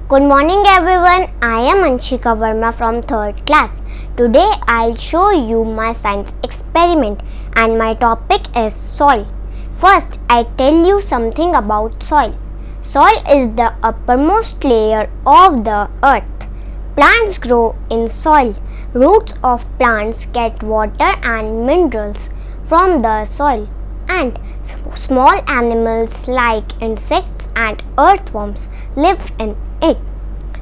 Good morning everyone, I am Anshika Verma from 3rd class. Today I'll show you my science experiment and my topic is soil. First I tell you something about soil. Soil is the uppermost layer of the earth. Plants grow in soil. Roots of plants get water and minerals from the soil, and small animals like insects and earthworms live in it.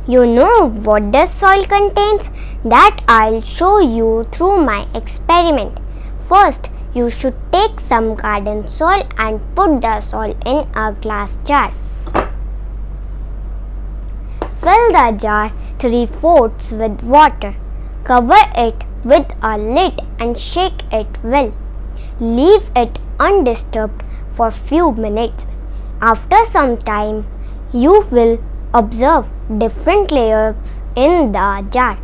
You know what the soil contains? That I'll show you through my experiment. First, you should take some garden soil and put the soil in a glass jar. Fill the jar 3/4 with water. Cover it with a lid and shake it well. Leave it undisturbed for few minutes. After some time, you will observe different layers in the jar.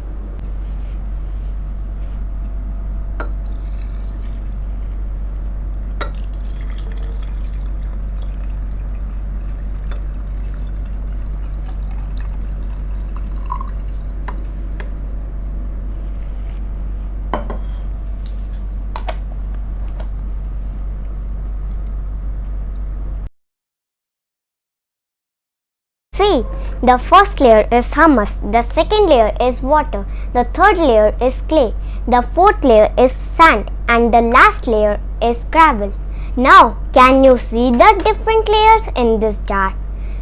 See, the first layer is humus, the second layer is water, the third layer is clay, the fourth layer is sand, and the last layer is gravel. Now, can you see the different layers in this jar?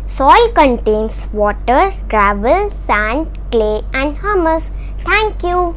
Soil contains water, gravel, sand, clay, and humus. Thank you.